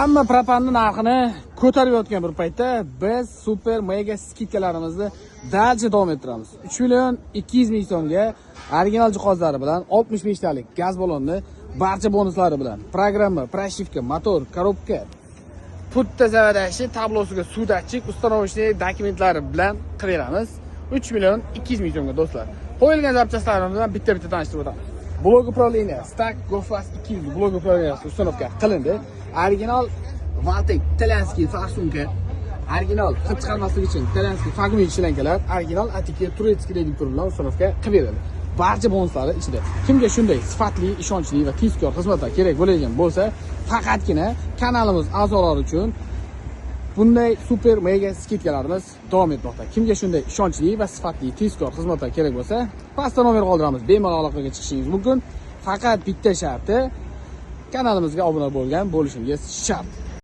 Hamma propanning narxini ko'tarib yotgan bir paytda biz super mega skidkalarimizni dalcha davom ettiramiz. 3 million 200 ming so'mga original jihozlari bilan 65 talik gaz ballonni barcha bonuslari bilan programma, pрошивка, motor, korobka, putta zavadashi, tablosiga suv datchik, установочный dokumentlari bilan qilib beramiz. 3 million 200 ming so'mga do'stlar. Qo'yilgan zapchastlarimiz bilan bitta tanishtirib o'tamiz. Blok upravlение, Stack GoFast 200 blok upravleniyasi установка qilindi. Original Valtek Telyanskiy farsunka, original hid chiqarmaslik uchun Telyanskiy Fagmi ishlankalar, original Atike Turetskiy reduktor bilan установка qilib berildi. Barcha bonuslari ichida. Kimga shunday sifatli, ishonchli va tezkor xizmatlar kerak bo'ladigan bo'lsa, faqatgina kanalimiz a'zolari uchun bunday super mega skidkalarimiz davom etmoqda. Kimga shunday ishonchli va sifatli, tezkor xizmatlar kerak bo'lsa, pastda nomer qoldiramiz. Bemalol aloqaga chiqishingiz mumkin. Faqat bitta sharti, kanalimizga obuna bo'lishingiz shart.